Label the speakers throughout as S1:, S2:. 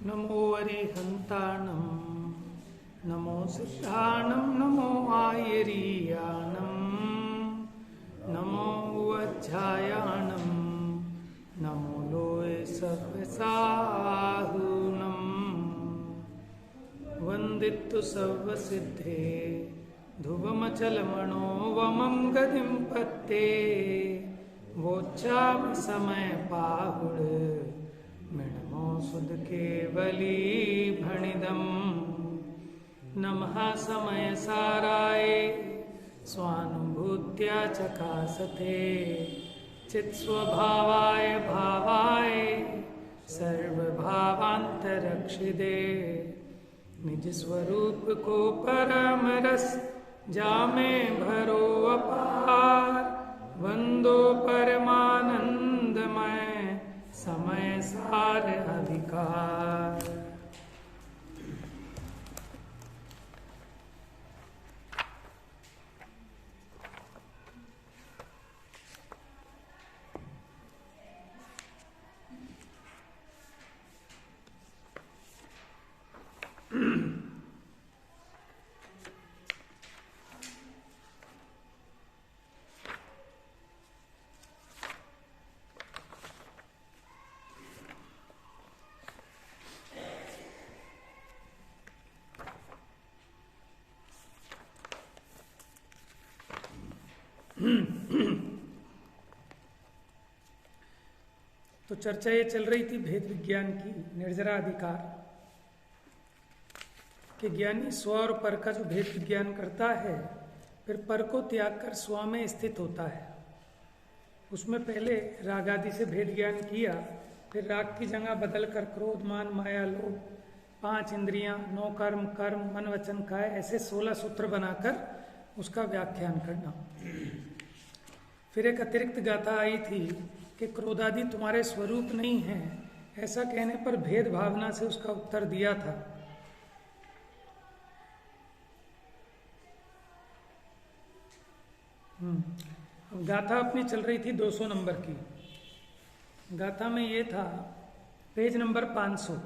S1: नमो अरिहन्ताणं नमो सिद्धाणं नमो आयरीयाणं नमो वज्झायाणं नमो लोय सव्यसाहुनं वन्दितु सर्वसिद्धे ध्रुवमचलमणो वमं गतिं पत्ते वोच्चामि समय पाहुड मिणमो सुध केवली भणिदं नमः समय साराय स्वानुभूत्या चकासते चित्स्वभावाय भावाय सर्वभावांतरक्षिदे निज स्वरूप को परम रस जामे भरो अपार वंदो परमानंदमय समय सार अधिकार। तो चर्चा ये चल रही थी भेद विज्ञान की, निर्जरा अधिकार कि ज्ञानी स्व और पर का जो भेद विज्ञान करता है फिर पर को त्याग कर स्व में स्थित होता है। उसमें पहले राग आदि से भेद ज्ञान किया, फिर राग की जगह बदल कर क्रोध मान माया लोभ 5 इंद्रियां 9 कर्म कर्म मन वचन काय ऐसे 16 सूत्र बनाकर उसका व्याख्यान करना। फिर एक अतिरिक्त गाथा आई थी कि क्रोधादि तुम्हारे स्वरूप नहीं है, ऐसा कहने पर भेद भावना से उसका उत्तर दिया था। गाथा अपनी चल रही थी 200 नंबर की। गाथा में ये था पेज नंबर 500।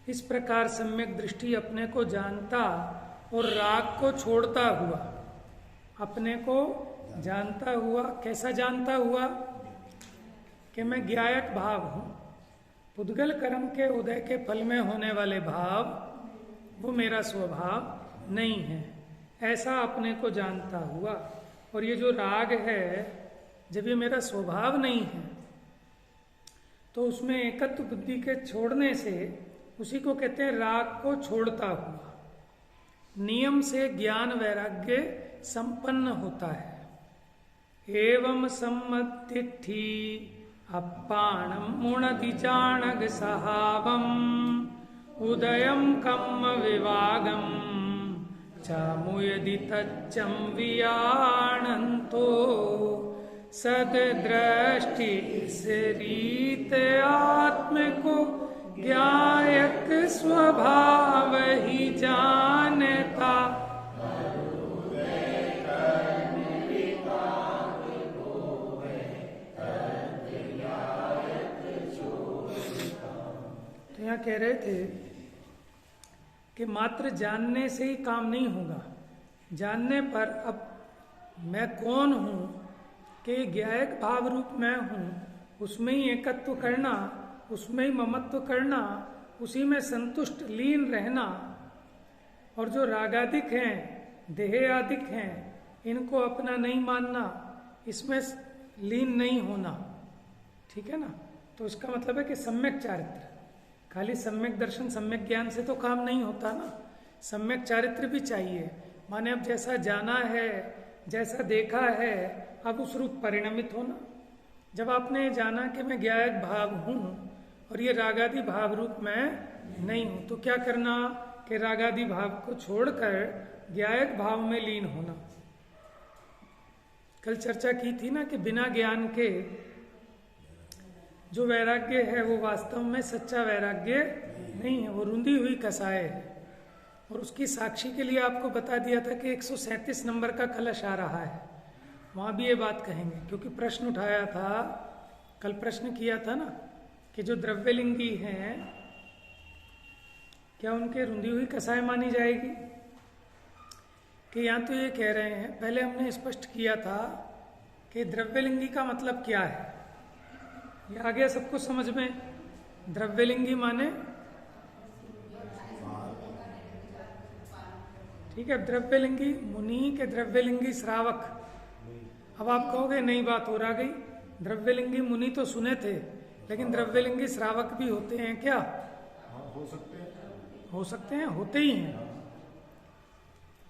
S1: इस प्रकार सम्यक दृष्टि अपने को जानता और राग को छोड़ता हुआ, अपने को जानता हुआ, कैसा जानता हुआ कि मैं ज्ञायक भाव हूं, पुद्गल कर्म के उदय के फल में होने वाले भाव वो मेरा स्वभाव नहीं है, ऐसा अपने को जानता हुआ। और ये जो राग है जब ये मेरा स्वभाव नहीं है तो उसमें एकत्व बुद्धि के छोड़ने से उसी को कहते हैं राग को छोड़ता हुआ नियम से ज्ञान वैराग्य संपन्न होता है। एवं सम्मतिष्ठि अप्पाणं मुणदिचाणग सहावम उदयं कम्म विवागम चामुयदि तच्चं वियाणन्तो सद्दृष्टि इस रीत आत्म को ज्ञायक स्वभाव ही जानता। तो यहाँ कह रहे थे कि मात्र जानने से ही काम नहीं होगा, जानने पर अब मैं कौन हूं कि ज्ञायक भाव रूप मैं हूं, उसमें ही एकत्व करना, उसमें ही ममत्व करना, उसी में संतुष्ट लीन रहना। और जो रागादिक हैं देहादिक हैं इनको अपना नहीं मानना, इसमें लीन नहीं होना। ठीक है ना। तो इसका मतलब है कि सम्यक चारित्र, खाली सम्यक दर्शन सम्यक ज्ञान से तो काम नहीं होता ना, सम्यक चारित्र भी चाहिए। माने अब जैसा जाना है, जैसा देखा है, अब उस रूप परिणमित होना। जब आपने जाना कि मैं ज्ञायक भाव हूं और ये रागादि भाव रूप मैं नहीं हूं, तो क्या करना कि रागादि भाव को छोड़कर ज्ञायक भाव में लीन होना। कल चर्चा की थी ना कि बिना ज्ञान के जो वैराग्य है वो वास्तव में सच्चा वैराग्य नहीं है, वो रुंधी हुई कसाय है। और उसकी साक्षी के लिए आपको बता दिया था कि 137 नंबर का कलश आ रहा है, वहां भी ये बात कहेंगे। क्योंकि प्रश्न उठाया था, कल प्रश्न किया था ना कि जो द्रव्यलिंगी हैं क्या उनके रुंधी हुई कसाय मानी जाएगी? कि यहाँ तो ये कह रहे हैं, पहले हमने स्पष्ट किया था कि द्रव्यलिंगी का मतलब क्या है। ये आ गया सबको समझ में? द्रव्यलिंगी माने, ठीक है, द्रव्यलिंगी मुनि के द्रव्यलिंगी श्रावक। अब आप कहोगे नई बात हो रहा गई, द्रव्यलिंगी मुनि तो सुने थे, लेकिन द्रव्यलिंगी श्रावक भी होते हैं क्या?
S2: हो सकते हैं,
S1: हो सकते हैं, होते ही हैं।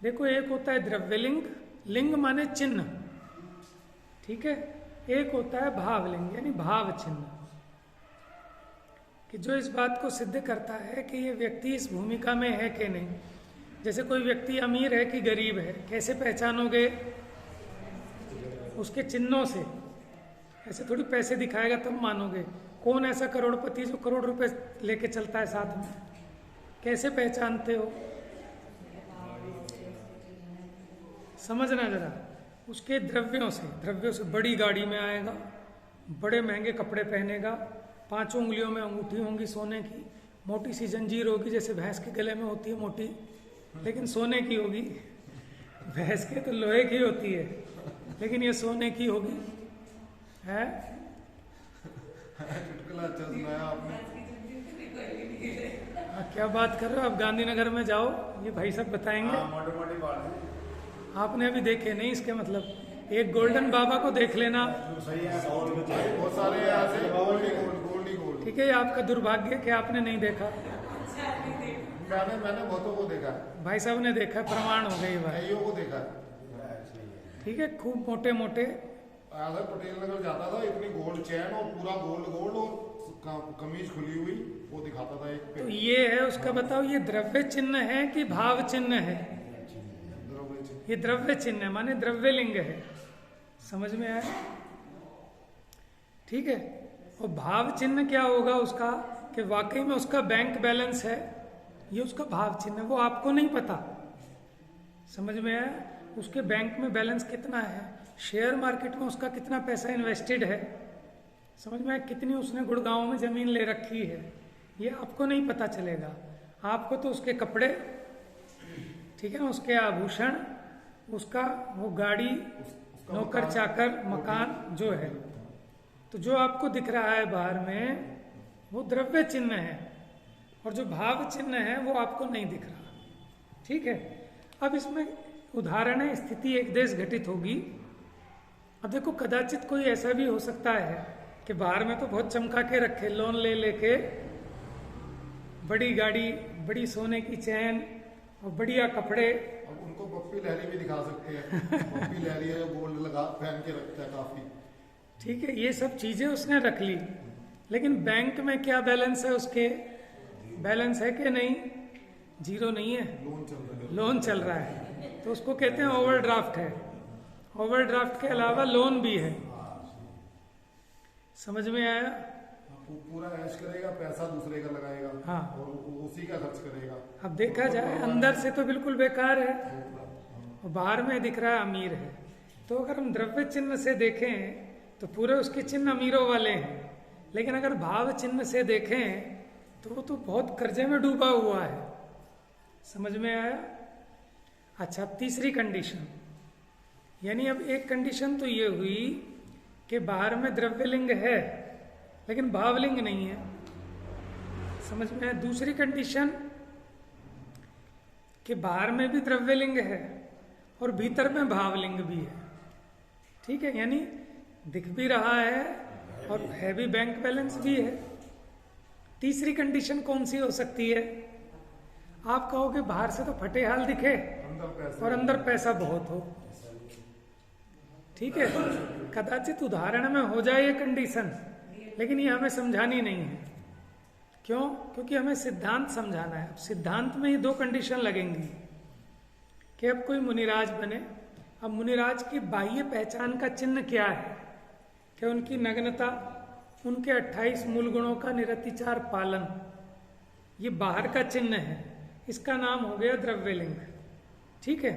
S1: देखो, एक होता है द्रव्यलिंग, लिंग माने चिन्ह, ठीक है। एक होता है भावलिंग यानी भाव चिन्ह, कि जो इस बात को सिद्ध करता है कि ये व्यक्ति इस भूमिका में है कि नहीं। जैसे कोई व्यक्ति अमीर है कि गरीब है, कैसे पहचानोगे? उसके चिन्हों से। ऐसे थोड़ी पैसे दिखाएगा तब मानोगे। कौन ऐसा करोड़पति जो करोड़ रुपए लेके चलता है साथ में? कैसे पहचानते हो? समझना जरा, उसके द्रव्यों से। द्रव्यों से बड़ी गाड़ी में आएगा, बड़े महंगे कपड़े पहनेगा, 5 उंगलियों में अंगूठी होंगी सोने की, मोटी सी जंजीर होगी जैसे भैंस के गले में होती है मोटी, लेकिन सोने की होगी। भैंस के तो लोहे की होती है, लेकिन ये सोने की होगी, है?
S2: चुटकुला अच्छा सुनाया आपने।
S1: क्या बात कर रहे हो? आप गांधीनगर में जाओ, ये भाई सब बताएंगे।
S2: मोटी मोटी बात।
S1: आपने अभी देखे नहीं, इसके मतलब एक गोल्डन बाबा को देख लेना।
S2: सही है, बहुत सारे ऐसे गोल्ड ही गोल्ड।
S1: ठीक है, ये आपका दुर्भाग्य कि आपने नहीं देखा।
S2: मैंने बहुतों को देखा है।
S1: भाई साहब ने देखा, प्रमाण हो गई भाई।
S2: कईयों को देखा है।
S1: ठीक है, खूब मोटे मोटे।
S2: अगर पटेल नगर जाता था, इतनी गोल्ड चैन और पूरा गोल्ड और कमीज खुली हुई वो दिखाता था एक पे।
S1: तो ये है उसका, बताओ ये द्रव्य चिन्ह है कि भाव चिन्ह है? ये द्रव्य चिन्ह है, माने द्रव्यलिंग है। समझ में आया? ठीक है। और भाव चिन्ह क्या होगा उसका? कि वाकई में उसका बैंक बैलेंस है, ये उसका भाव चिन्ह है। वो आपको नहीं पता। समझ में आया? उसके बैंक में बैलेंस कितना है, शेयर मार्केट में उसका कितना पैसा इन्वेस्टेड है, समझ में आया? कितनी उसने गुड़गांव में जमीन ले रखी है, ये आपको नहीं पता चलेगा। आपको तो उसके कपड़े, ठीक है ना, उसके आभूषण, उसका वो गाड़ी, नौकर चाकर, मकान जो है, तो जो आपको दिख रहा है बाहर में वो द्रव्य चिन्ह है, और जो भाव चिन्ह है वो आपको नहीं दिख रहा। ठीक है। अब इसमें उदाहरण है, स्थिति एक देश घटित होगी। अब देखो, कदाचित कोई ऐसा भी हो सकता है कि बाहर में तो बहुत चमका के रखे, लोन ले लेके बड़ी गाड़ी, बड़ी सोने की चैन और बढ़िया कपड़े।
S2: अब उनको पप्पी लहरी भी दिखा सकते हैं। पप्पी लहरी है जो गोल्ड लगा पहन के रखता है काफी।
S1: ठीक है, ये सब चीजें उसने रख ली, लेकिन बैंक में क्या बैलेंस है उसके? बैलेंस है कि नहीं? जीरो नहीं है,
S2: लोन चल रहा है।
S1: लोन चल रहा है, तो उसको कहते हैं ओवरड्राफ्ट है। ओवरड्राफ्ट के अलावा लोन भी है। समझ में आया?
S2: पूरा ऐश करेगा, पैसा दूसरे का लगाएगा,
S1: हाँ,
S2: और उसी का खर्च करेगा।
S1: अब देखा जाए अंदर से तो बिल्कुल बेकार है, और बाहर में दिख रहा है अमीर है। तो अगर हम द्रव्य चिन्ह से देखें तो पूरे उसके चिन्ह अमीरों वाले हैं, लेकिन अगर भाव चिन्ह से देखें तो वो तो बहुत कर्जे में डूबा हुआ है। समझ में आया? अच्छा, तीसरी कंडीशन, यानी अब एक कंडीशन तो ये हुई कि बाहर में द्रव्यलिंग है लेकिन भावलिंग नहीं है। समझ में आया? दूसरी कंडीशन कि बाहर में भी द्रव्यलिंग है और भीतर में भावलिंग भी है। ठीक है, यानी दिख भी रहा है और है भी, बैंक बैलेंस भी है। तीसरी कंडीशन कौन सी हो सकती है? आप कहोगे बाहर से तो फटे हाल दिखे और अंदर पैसा बहुत हो। ठीक है, कदाचित उदाहरण में हो जाए ये कंडीशन, लेकिन ये हमें समझानी नहीं है। क्यों? क्योंकि हमें सिद्धांत समझाना है। सिद्धांत में ही 2 कंडीशन लगेंगी कि अब कोई मुनिराज बने। अब मुनिराज की बाह्य पहचान का चिन्ह क्या है? कि उनकी नग्नता, उनके 28 मूल गुणों का निरतिचार पालन, ये बाहर का चिन्ह है। इसका नाम हो गया द्रव्यलिंग। ठीक है।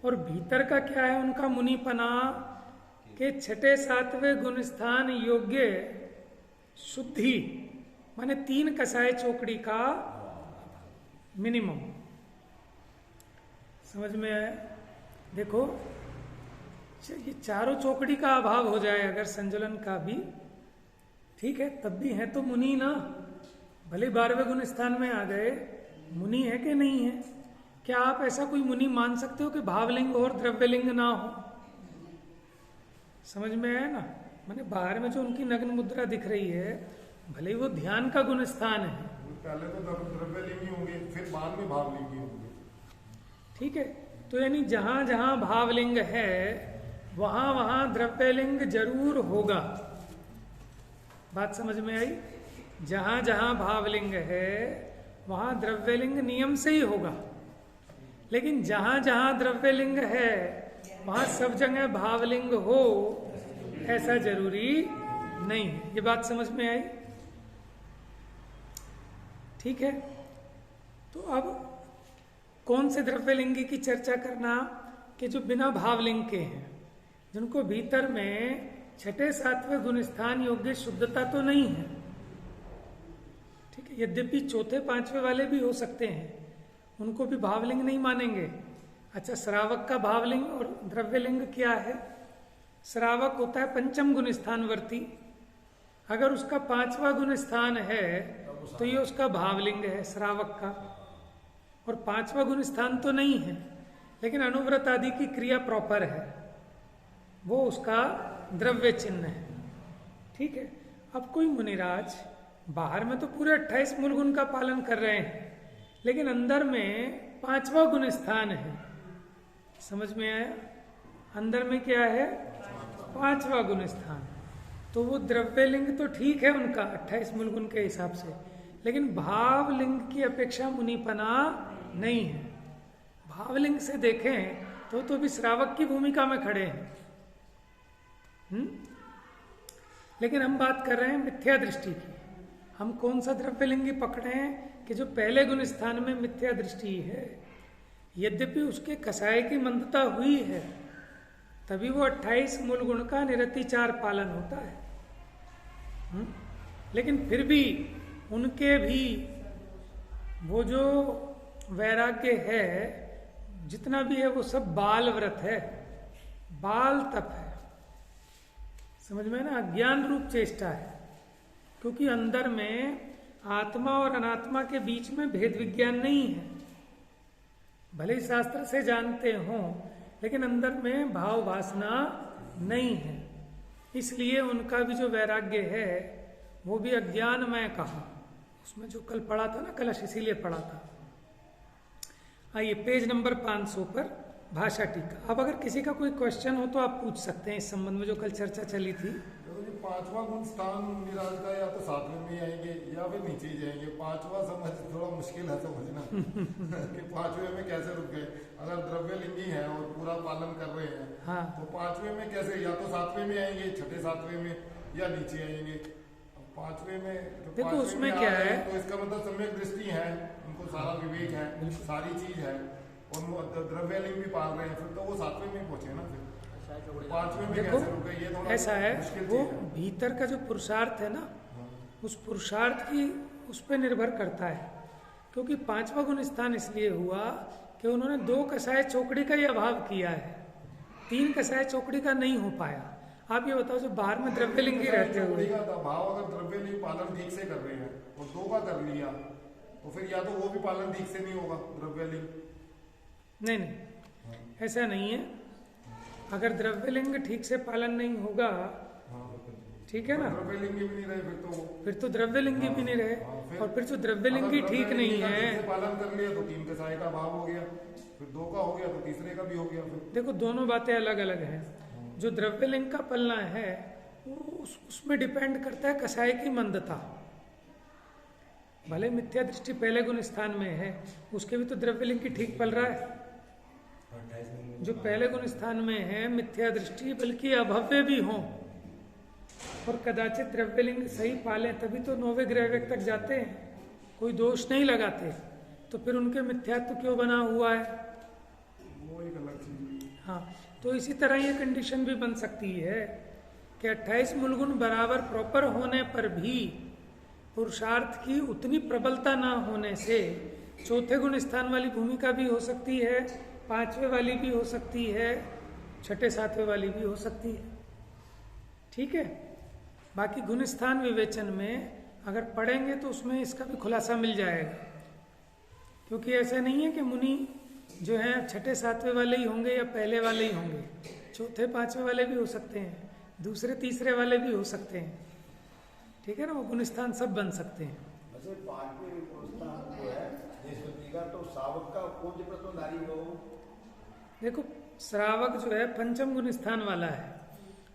S1: और भीतर का क्या है? उनका मुनिपना के 6, 7वें गुण स्थान योग्य शुद्धि, माने 3 कसाय चौकड़ी का मिनिमम। समझ में आया? देखो ये चारों चौकड़ी का अभाव हो जाए अगर संजलन का भी, ठीक है, तब भी है तो मुनि ना। भले 12वें गुण स्थान में आ गए, मुनि है कि नहीं है? क्या आप ऐसा कोई मुनि मान सकते हो कि भावलिंग और द्रव्यलिंग ना हो? समझ में आया ना? माने बाहर में जो उनकी नग्न मुद्रा दिख रही है, भले ही वो ध्यान का गुण स्थान है,
S2: पहले तो द्रव्यलिंगी होंगे, फिर बाद में भावलिंगी होंगे।
S1: ठीक है, तो यानी जहां जहां भावलिंग है वहां वहां द्रव्यलिंग जरूर होगा। बात समझ में आई? जहां जहां भावलिंग है वहां द्रव्यलिंग नियम से ही होगा, लेकिन जहां जहां द्रव्यलिंग है वहां सब जगह भावलिंग हो ऐसा जरूरी नहीं है। ये बात समझ में आई? ठीक है, तो अब कौन से द्रव्यलिंगी की चर्चा करना कि जो बिना भावलिंग के हैं, जिनको भीतर में 6, 7वें गुण स्थान योग्य शुद्धता तो नहीं है। ठीक है, यद्यपि 4, 5वें वाले भी हो सकते हैं, उनको भी भावलिंग नहीं मानेंगे। अच्छा, श्रावक का भावलिंग और द्रव्यलिंग क्या है? श्रावक होता है 5म गुण स्थानवर्ती। अगर उसका 5वां गुण स्थान है तो ये उसका भावलिंग है श्रावक का, और 5वां गुण स्थान तो नहीं है, लेकिन अनुव्रत आदि की क्रिया प्रॉपर है, वो उसका द्रव्य चिन्ह है। ठीक है, अब कोई मुनिराज बाहर में तो पूरे 28 मूल गुण का पालन कर रहे हैं, लेकिन अंदर में 5वां गुण स्थान है। समझ में आया? अंदर में क्या है? 5वां गुण स्थान। तो वो द्रव्यलिंग तो ठीक है उनका 28 मूल गुण के हिसाब से, लेकिन भावलिंग की अपेक्षा मुनिपना नहीं है। भावलिंग से देखें तो भी श्रावक की भूमिका में खड़े हैं। लेकिन हम बात कर रहे हैं मिथ्या दृष्टि की। हम कौन सा द्रव्यलिंगी पकड़े हैं कि जो पहले गुण स्थान में मिथ्या दृष्टि है, यद्यपि उसके कसाय की मंदता हुई है, तभी वो 28 मूल गुण का निरतिचार पालन होता है। लेकिन फिर भी उनके भी वो जो वैराग्य है जितना भी है वो सब बाल व्रत है, बाल तप है। समझ में ना? अज्ञान रूप चेष्टा है, क्योंकि अंदर में आत्मा और अनात्मा के बीच में भेद विज्ञान नहीं है। भले ही शास्त्र से जानते हों, लेकिन अंदर में भाव वासना नहीं है, इसलिए उनका भी जो वैराग्य है वो भी अज्ञानमय कहा। उसमें जो कल पढ़ा था ना, कलश इसीलिए पढ़ा था। आइए पेज नंबर 500 पर भाषा टीका। अब अगर किसी का कोई क्वेश्चन हो तो आप पूछ सकते हैं इस संबंध में जो कल चर्चा चली थी।
S2: तो 5वां गुण स्थान निरालता या तो 7वें में आएंगे या फिर नीचे ही जाएंगे। 5वां समझ थोड़ा मुश्किल है समझना कि 5वें में कैसे रुक गए। अगर द्रव्यलिंगी है और पूरा पालन कर रहे हैं,
S1: हाँ,
S2: तो 5वें में कैसे, या तो 7वें में आएंगे, 6, 7वें में, या नीचे आएंगे। 5वें में तो
S1: देखो
S2: 5वें
S1: उसमें
S2: में
S1: क्या
S2: आ गए,
S1: है,
S2: तो इसका मतलब सम्यक दृष्टि है, उनको सारा विवेक है, सारी चीज है, और द्रव्यलिंग भी पाल रहे हैं, फिर तो वो 7वें में पहुंचे ना। फिर 5वें में
S1: देखो
S2: कैसे रुक गए, ये थोड़ा
S1: ऐसा है,
S2: मुश्किल
S1: वो
S2: चीज है।
S1: भीतर का जो पुरुषार्थ है ना, उस पुरुषार्थ की उस पर निर्भर करता है। क्योंकि 5वां गुण स्थान इसलिए हुआ कि उन्होंने 2 कसाय चौकड़ी का ही अभाव किया है, 3 कसाय चौकड़ी का नहीं हो पाया। आप ये बताओ, जो बाहर में द्रव्यलिंगी रहते हुए,
S2: भाव अगर द्रव्यलिंग पालन ठीक से कर रहे हैं और 2 का कर लिया, तो फिर या तो वो भी पालन ठीक से नहीं होगा द्रव्यलिंग।
S1: नहीं, ऐसा नहीं है। अगर द्रव्यलिंग ठीक से पालन नहीं होगा, ठीक है ना,
S2: द्रव्यलिंगी भी नहीं रहे
S1: फिर तो द्रव्यलिंगी भी नहीं रहे। और फिर जो द्रव्यलिंगी ठीक नहीं है,
S2: पालन कर लिया तो 3 कसाय का भाव हो गया, फिर 2 का हो गया तो तीसरे का भी हो गया। फिर
S1: देखो दोनों बातें अलग अलग हैं। जो द्रव्यलिंग का पलना है वो उसमें डिपेंड करता है कसाय की मंदता। भले मिथ्या दृष्टि पहले गुण स्थान में है, उसके भी तो द्रव्यलिंग की ठीक पल रहा है। जो पहले गुण स्थान में है मिथ्या दृष्टि, बल्कि अभव्य भी हों और कदाचित द्रव्यलिंग सही पालें, तभी तो 9वें ग्रह तक जाते हैं, कोई दोष नहीं लगाते, तो फिर उनके मिथ्यात्व क्यों बना हुआ है?
S2: वो एक अलग चीज।
S1: हाँ, तो इसी तरह ये कंडीशन भी बन सकती है कि 28 मूलगुण बराबर प्रॉपर होने पर भी पुरुषार्थ की उतनी प्रबलता ना होने से चौथे गुण स्थान वाली भूमिका भी हो सकती है, पांचवे वाली भी हो सकती है, छठे सातवें वाली भी हो सकती है। ठीक है। बाकी गुण स्थान विवेचन में अगर पढ़ेंगे तो उसमें इसका भी खुलासा मिल जाएगा, क्योंकि ऐसा नहीं है कि मुनि जो है छठे सातवें वाले ही होंगे या पहले वाले ही होंगे, चौथे पांचवे वाले भी हो सकते हैं, दूसरे तीसरे वाले भी हो सकते हैं। ठीक है ना, वो गुण स्थान सब बन सकते हैं।
S3: वैसे पांचवें गुणस्थान जो है देशपति का, तो श्रावक का कौन से प्रथमधारी हो?
S1: देखो, श्रावक जो है पंचम गुण स्थान वाला है,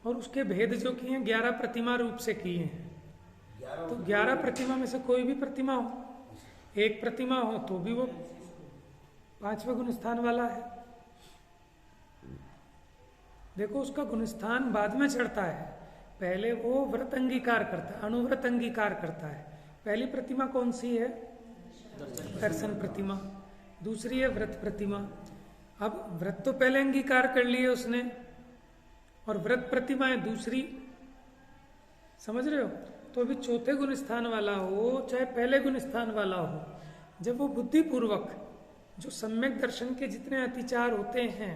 S1: और उसके भेद जो किए हैं 11 प्रतिमा रूप से किए हैं। तो 11 प्रतिमा में से कोई भी प्रतिमा हो, एक प्रतिमा हो तो भी वो पांचवें गुण स्थान वाला है। देखो, उसका गुण स्थान बाद में चढ़ता है, पहले वो व्रत अंगीकार करता है, अणुव्रत अंगीकार करता है। पहली प्रतिमा कौन सी है? दर्शन प्रतिमा। दूसरी है व्रत प्रतिमा। अब व्रत तो पहले अंगीकार कर लिए उसने, और व्रत प्रतिमा है दूसरी। समझ रहे हो? तो अभी चौथे गुण स्थान वाला हो चाहे पहले गुण स्थान वाला हो, जब वो बुद्धिपूर्वक जो सम्यक दर्शन के जितने अतिचार होते हैं,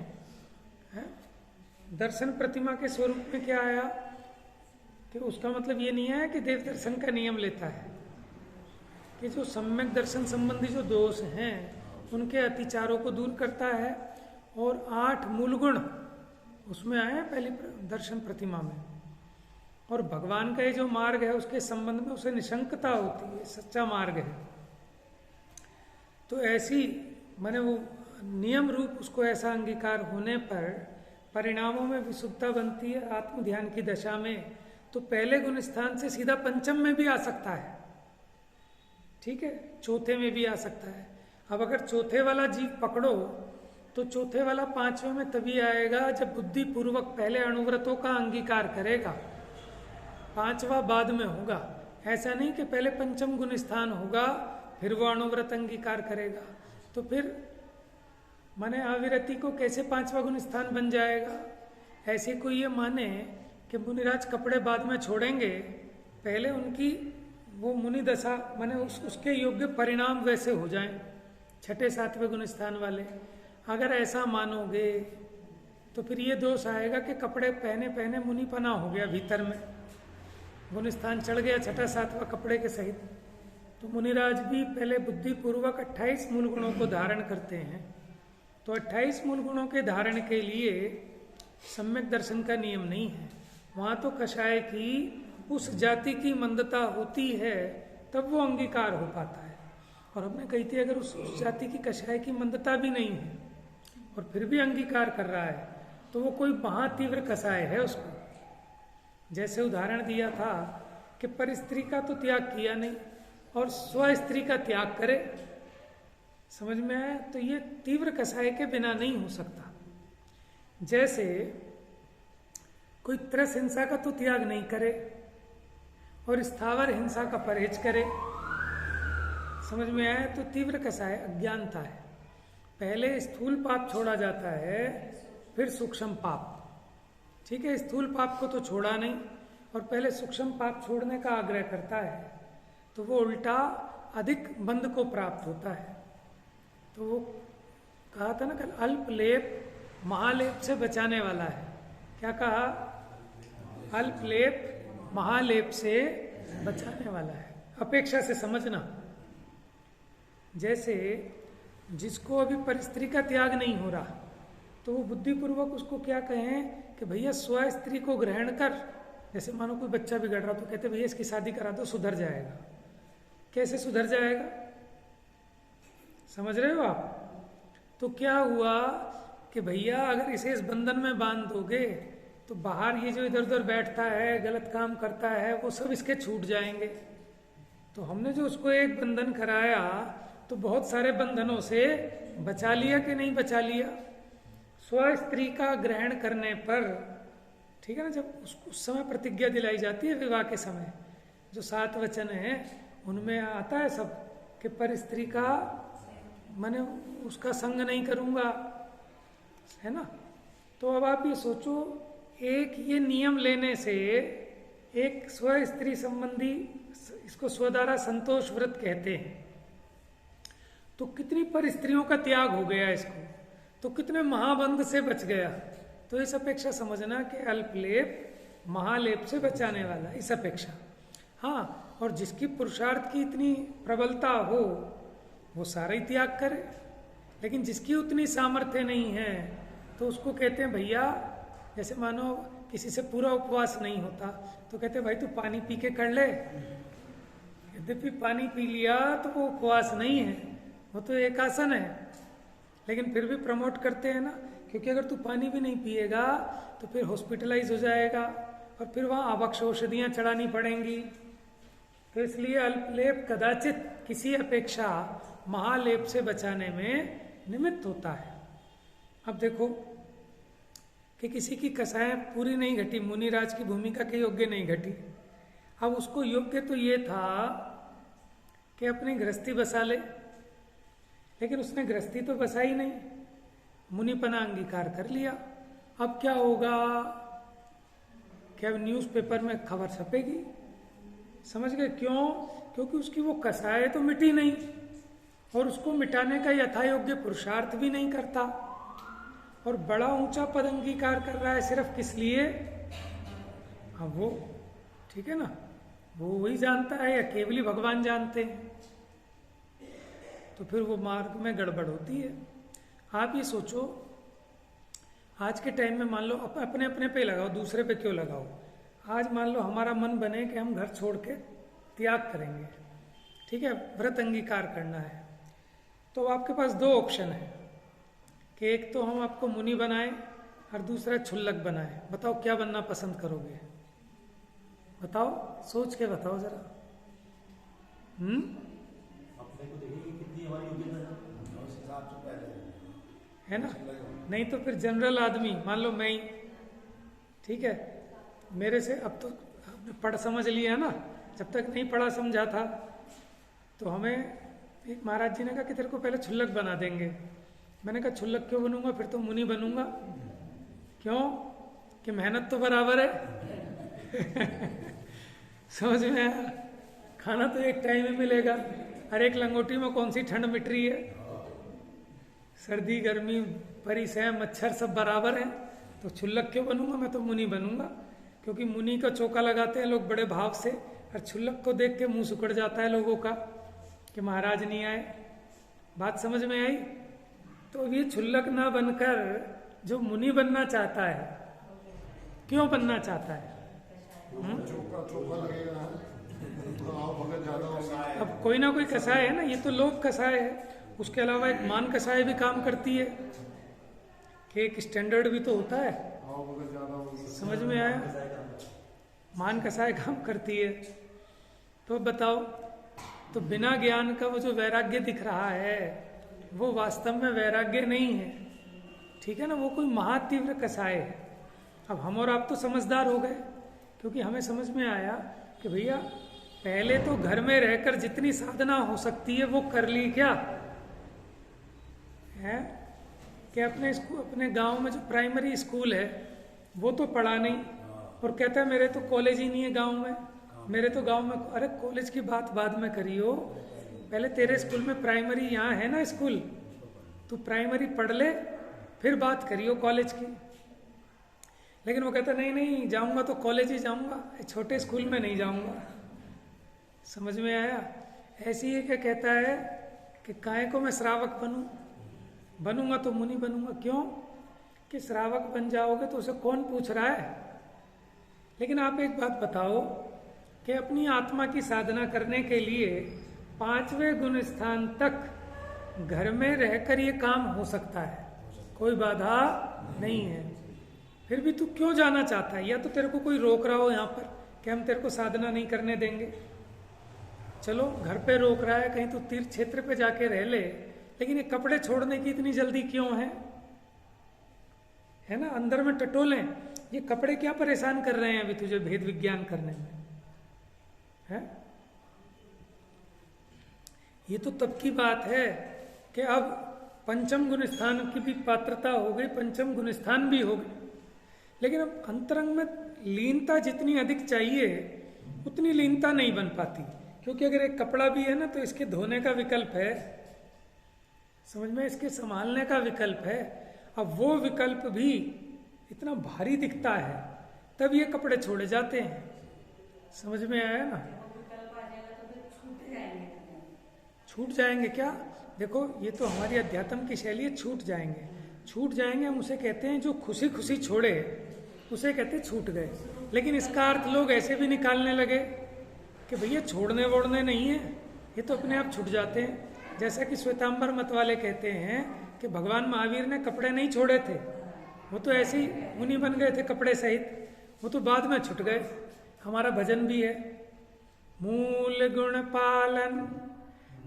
S1: दर्शन प्रतिमा के स्वरूप में क्या आया कि उसका मतलब ये नहीं है कि देव दर्शन का नियम लेता है, कि जो सम्यक दर्शन संबंधी जो दोष हैं उनके अतिचारों को दूर करता है, और 8 मूल गुण उसमें आए हैं पहली दर्शन प्रतिमा में। और भगवान का ये जो मार्ग है उसके संबंध में उसे निशंकता होती है, सच्चा मार्ग है। तो ऐसी माने वो नियम रूप उसको ऐसा अंगीकार होने पर परिणामों में विशुद्धता बनती है आत्म ध्यान की दशा में। तो पहले गुण स्थान से सीधा पंचम में भी आ सकता है, ठीक है, चौथे में भी आ सकता है। अब अगर चौथे वाला जीव पकड़ो तो चौथे वाला पांचवें में तभी आएगा जब बुद्धि पूर्वक पहले अणुव्रतों का अंगीकार करेगा, पांचवा बाद में होगा। ऐसा नहीं कि पहले पंचम गुण स्थान होगा फिर वो अणुव्रत अंगीकार करेगा। तो फिर माने अविरति को कैसे पांचवा गुण स्थान बन जाएगा? ऐसे कोई ये माने कि मुनिराज कपड़े बाद में छोड़ेंगे, पहले उनकी वो मुनि दशा माने उसके योग्य परिणाम वैसे हो जाएं, छठे सातवें गुण स्थान वाले। अगर ऐसा मानोगे तो फिर ये दोष आएगा कि कपड़े पहने पहने मुनिपना हो गया, भीतर में गुण स्थान चढ़ गया छठा सातवां कपड़े के सहित। तो मुनिराज भी पहले बुद्धि पूर्वक 28 मूल गुणों को धारण करते हैं। तो 28 मूल गुणों के धारण के लिए सम्यक दर्शन का नियम नहीं है, वहां तो कषाय की उस जाति की मंदता होती है तब वो अंगीकार हो पाता है। और हमने कही थी अगर उस जाति की कषाय की मंदता भी नहीं है और फिर भी अंगीकार कर रहा है तो वो कोई महा तीव्र कषाय है उसको। जैसे उदाहरण दिया था कि पर स्त्री का तो त्याग किया नहीं और स्व स्त्री का त्याग करे, समझ में आया? तो ये तीव्र कषाय के बिना नहीं हो सकता। जैसे कोई त्रस हिंसा का तो त्याग नहीं करे और स्थावर हिंसा का परहेज करे, समझ में आया? तो तीव्र कषाय अज्ञानता है। पहले स्थूल पाप छोड़ा जाता है फिर सूक्ष्म पाप, ठीक है। स्थूल पाप को तो छोड़ा नहीं और पहले सूक्ष्म पाप छोड़ने का आग्रह करता है, तो वो उल्टा अधिक बंध को प्राप्त होता है। तो वो कहा था ना कल, अल्प लेप महालेप से बचाने वाला है। क्या कहा? अल्प लेप महालेप से बचाने वाला है। अपेक्षा से समझना। जैसे जिसको अभी परिस्त्री का त्याग नहीं हो रहा तो वो बुद्धिपूर्वक उसको क्या कहें कि भैया स्व स्त्री को ग्रहण कर। जैसे मानो कोई बच्चा बिगड़ रहा तो कहते भैया इसकी शादी करा दो, सुधर जाएगा। कैसे सुधर जाएगा? समझ रहे हो आप? तो क्या हुआ कि भैया अगर इसे इस बंधन में बांध दोगे तो बाहर ये जो इधर उधर बैठता है, गलत काम करता है, वो सब इसके छूट जाएंगे। तो हमने जो उसको एक बंधन कराया तो बहुत सारे बंधनों से बचा लिया कि नहीं बचा लिया? स्व स्त्री का ग्रहण करने पर, ठीक है ना, जब उस समय प्रतिज्ञा दिलाई जाती है विवाह के समय, जो 7 वचन है उनमें आता है सब कि पर स्त्री का मैंने उसका संग नहीं करूंगा, है ना। तो अब आप ये सोचो, एक ये नियम लेने से एक स्व स्त्री संबंधी, इसको स्वदारा संतोष व्रत कहते हैं, तो कितनी पर स्त्रियों का त्याग हो गया इसको, तो कितने महाबंध से बच गया। तो इस अपेक्षा समझना कि अल्पलेप महालेप से बचाने वाला, इस अपेक्षा। हाँ, और जिसकी पुरुषार्थ की इतनी प्रबलता हो वो सारा ही त्याग करे, लेकिन जिसकी उतनी सामर्थ्य नहीं है तो उसको कहते हैं भैया, जैसे मानो किसी से पूरा उपवास नहीं होता तो कहते हैं भाई तू पानी पी के कर ले। यद्यपि पानी पी लिया तो वो उपवास नहीं है, वो तो एक आसन है, लेकिन फिर भी प्रमोट करते हैं ना, क्योंकि अगर तू पानी भी नहीं पिएगा तो फिर हॉस्पिटलाइज हो जाएगा और फिर वहाँ आवश्यक औषधियाँ चढ़ानी पड़ेंगी। तो इसलिए अल्पलेप कदाचित किसी अपेक्षा महालेप से बचाने में निमित्त होता है। अब देखो कि किसी की कसाय पूरी नहीं घटी, मुनिराज की भूमिका के योग्य नहीं घटी। अब उसको योग्य तो ये था कि अपनी गृहस्थी बसा ले, लेकिन उसने गृहस्थी तो बसाई नहीं, मुनिपना अंगीकार कर लिया। अब क्या होगा कि अब न्यूज़पेपर में खबर छपेगी, समझ गए क्यों? क्योंकि उसकी वो कसाय तो मिटी नहीं और उसको मिटाने का यथायोग्य पुरुषार्थ भी नहीं करता, और बड़ा ऊंचा पद अंगीकार कर रहा है सिर्फ किस लिए? अब वो ठीक है ना, वो वही जानता है या केवली भगवान जानते हैं, तो फिर वो मार्ग में गड़बड़ होती है। आप ये सोचो, आज के टाइम में मान लो अपने अपने पे लगाओ, दूसरे पे क्यों लगाओ। आज मान लो हमारा मन बने कि हम घर छोड़ के त्याग करेंगे, ठीक है, व्रत अंगीकार करना है, तो आपके पास दो ऑप्शन है कि एक तो हम आपको मुनि बनाएं और दूसरा क्षुल्लक बनाएं। बताओ क्या बनना पसंद करोगे? बताओ, सोच के बताओ जरा।
S4: अपने को देखिए कि कितनी हमारी योग्यता है,
S3: उस हिसाब से पहले
S1: है ना? नहीं तो फिर जनरल आदमी, मान लो मैं ही, ठीक है, मेरे से अब तो आपने पढ़ समझ लिया ना, जब तक नहीं पढ़ा समझा था तो हमें एक महाराज जी ने कहा कि तेरे को पहले क्षुल्लक बना देंगे। मैंने कहा क्षुल्लक क्यों बनूंगा, फिर तो मुनि बनूंगा। क्यों? कि मेहनत तो बराबर है। समझ में आया? खाना तो एक टाइम में मिलेगा, हर एक लंगोटी में कौन सी ठंड मिट रही है, सर्दी गर्मी परिसय मच्छर सब बराबर है, तो क्षुल्लक क्यों बनूंगा, मैं तो मुनि बनूंगा। क्योंकि मुनि का चौका लगाते हैं लोग बड़े भाव से, और क्षुल्लक को देख के मुंह सुकड़ जाता है लोगों का कि महाराज नहीं आए। बात समझ में आई? तो ये क्षुल्लक ना बनकर जो मुनि बनना चाहता है, क्यों बनना चाहता है?
S2: चौका चौका लगेगा तो आओ भगत ज्यादा होगा।
S1: अब कोई ना कोई कसाय है ना, ये तो लोक कसाय है, उसके अलावा एक मान कसाय भी काम करती है कि एक स्टैंडर्ड भी तो होता है।
S2: आओ भगत ज्यादा होगी।
S1: समझ में आया? मान कसाय काम करती है। तो बताओ, तो बिना ज्ञान का वो जो वैराग्य दिख रहा है वो वास्तव में वैराग्य नहीं है, ठीक है ना, वो कोई महातीव्र कसाय है। अब हम और आप तो समझदार हो गए, क्योंकि हमें समझ में आया कि भैया पहले तो घर में रहकर जितनी साधना हो सकती है वो कर ली क्या है, कि अपने गांव में जो प्राइमरी स्कूल है वो तो पढ़ा नहीं, और कहता है मेरे तो कॉलेज ही नहीं है गांव में, मेरे तो गांव में। अरे कॉलेज की बात बाद में करियो, पहले तेरे स्कूल में प्राइमरी यहाँ है ना स्कूल, तू प्राइमरी पढ़ ले फिर बात करियो कॉलेज की। लेकिन वो कहता नहीं नहीं, जाऊंगा तो कॉलेज ही जाऊंगा, छोटे स्कूल में नहीं जाऊंगा। समझ में आया? ऐसी है क्या कहता है कि काहे को मैं श्रावक बनूं, बनूंगा तो मुनि बनूंगा। क्यों? कि श्रावक बन जाओगे तो उसे कौन पूछ रहा है। लेकिन आप एक बात बताओ कि अपनी आत्मा की साधना करने के लिए 5वें गुण स्थान तक घर में रहकर ये काम हो सकता है, कोई बाधा नहीं है। फिर भी तू क्यों जाना चाहता है? या तो तेरे को कोई रोक रहा हो यहाँ पर कि हम तेरे को साधना नहीं करने देंगे, चलो घर पे रोक रहा है, कहीं तो तीर्थ क्षेत्र पे जाके रह ले, लेकिन ये कपड़े छोड़ने की इतनी जल्दी क्यों है ना? अंदर में टटोलें, ये कपड़े क्या परेशान कर रहे हैं अभी तुझे भेद विज्ञान करने में, है? ये तो तब की बात है कि अब पंचम गुण स्थान की भी पात्रता हो गई, पंचम गुण स्थान भी हो गई, लेकिन अब अंतरंग में लीनता जितनी अधिक चाहिए उतनी लीनता नहीं बन पाती, क्योंकि अगर एक कपड़ा भी है ना तो इसके धोने का विकल्प है, समझ में, इसके संभालने का विकल्प है। अब वो विकल्प भी इतना भारी दिखता है, तब ये कपड़े छोड़े जाते हैं। समझ में आया ना? छूट जाएंगे क्या? देखो, ये तो हमारी अध्यात्म की शैली है, छूट जाएंगे। छूट जाएंगे हम उसे कहते हैं जो खुशी खुशी छोड़े, उसे कहते छूट गए। लेकिन इसका अर्थ लोग ऐसे भी निकालने लगे कि भैया छोड़ने वोड़ने नहीं है, ये तो अपने आप छूट जाते हैं। जैसा कि श्वेतांबर मत वाले कहते हैं कि भगवान महावीर ने कपड़े नहीं छोड़े थे, वो तो ऐसे ही मुनि बन गए थे कपड़े सहित, वो तो बाद में छूट गए। हमारा भजन भी है, मूल गुण पालन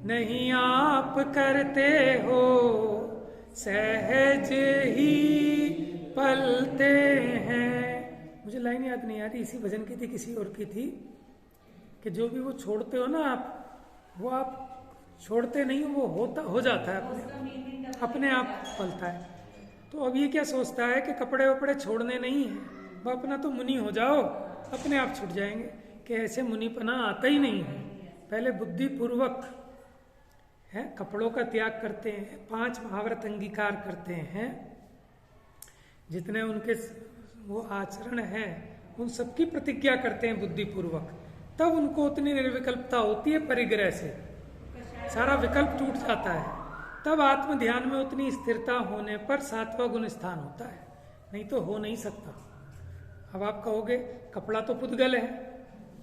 S1: नहीं आप करते हो, सहज ही पलते हैं। मुझे लाइन याद नहीं आ रही, इसी भजन की थी किसी और की थी, कि जो भी वो छोड़ते हो ना आप, वो आप छोड़ते नहीं हो, वो हो जाता है, अपने आप पलता है। तो अब ये क्या सोचता है कि कपड़े वपड़े छोड़ने नहीं है, वो अपना तो मुनि हो जाओ, अपने आप छूट जाएंगे। कि ऐसे मुनिपना आता ही नहीं है। पहले बुद्धि पूर्वक है कपड़ों का त्याग करते हैं, 5 महाव्रत अंगीकार करते हैं, जितने उनके वो आचरण है उन सबकी प्रतिज्ञा करते हैं बुद्धिपूर्वक, तब उनको उतनी निर्विकल्पता होती है। परिग्रह से सारा विकल्प टूट जाता है, तब आत्म ध्यान में उतनी स्थिरता होने पर 7वां गुण स्थान होता है, नहीं तो हो नहीं सकता। अब आप कहोगे कपड़ा तो पुद्गल है,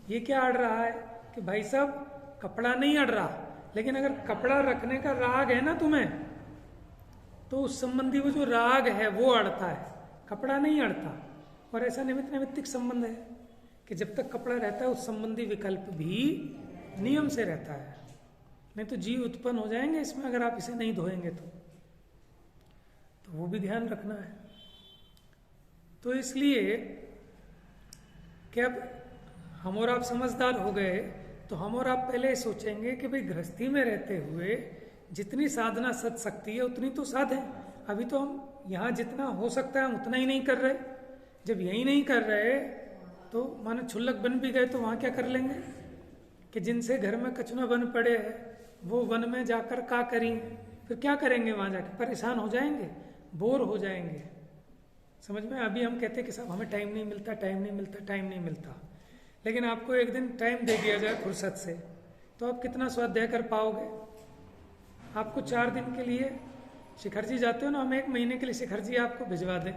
S1: ये क्या अड़ रहा है? कि भाई साहब कपड़ा नहीं अड़ रहा, लेकिन अगर कपड़ा रखने का राग है ना तुम्हें, तो उस संबंधी वो जो राग है वो अड़ता है, कपड़ा नहीं अड़ता। और ऐसा निमित्त नैमित्तिक संबंध है कि जब तक कपड़ा रहता है उस संबंधी विकल्प भी नियम से रहता है, नहीं तो जीव उत्पन्न हो जाएंगे इसमें अगर आप इसे नहीं धोएंगे तो वो भी ध्यान रखना है। तो इसलिए कि अब हम और आप समझदार हो गए, तो हम और आप पहले सोचेंगे कि भाई गृहस्थी में रहते हुए जितनी साधना सद सकती है उतनी तो साधें। अभी तो हम यहाँ जितना हो सकता है हम उतना ही नहीं कर रहे। जब यही नहीं कर रहे तो मानो क्षुल्लक बन भी गए तो वहाँ क्या कर लेंगे? कि जिनसे घर में कचुना बन पड़े है वो वन में जाकर क्या करें, फिर क्या करेंगे वहाँ जाकर? परेशान हो जाएंगे, बोर हो जाएंगे। समझ में? अभी हम कहते हैं कि साहब हमें टाइम नहीं मिलता, टाइम नहीं मिलता, टाइम नहीं मिलता, लेकिन आपको एक दिन टाइम दे दिया जाए फुर्सत से, तो आप कितना स्वाध्याय कर पाओगे? आपको 4 दिन के लिए शिखर जी जाते हो ना, हम 1 महीने के लिए शिखर जी आपको भिजवा दें,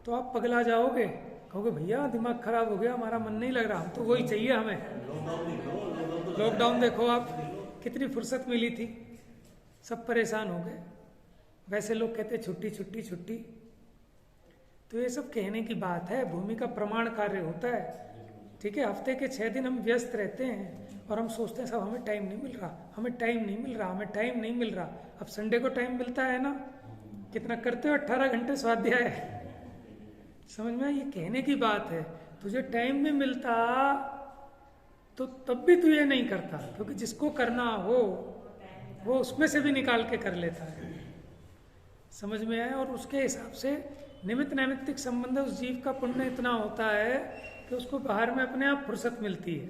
S1: तो आप पगला जाओगे, कहोगे भैया दिमाग खराब हो गया, हमारा मन नहीं लग रहा, हम तो वही चाहिए हमें। लॉकडाउन देखो आप, कितनी फुर्सत मिली थी, सब परेशान हो गए। वैसे लोग कहते छुट्टी छुट्टी छुट्टी, तो ये सब कहने की बात है, भूमि का प्रमाण कार्य होता है। ठीक है, हफ्ते के 6 दिन हम व्यस्त रहते हैं और हम सोचते हैं साहब हमें टाइम नहीं मिल रहा, हमें टाइम नहीं मिल रहा, हमें टाइम नहीं मिल रहा। अब संडे को टाइम मिलता है ना, कितना करते हो? 18 घंटे स्वाध्याय। समझ में? ये कहने की बात है। तुझे टाइम भी मिलता तो तब भी तू ये नहीं करता, क्योंकि जिसको करना हो वो उसमें से भी निकाल के कर लेता है। समझ में आया? और उसके हिसाब से निमित्त नैमित्तिक संबंध, उस जीव का पुण्य इतना होता है कि उसको बाहर में अपने आप फुर्सत मिलती है,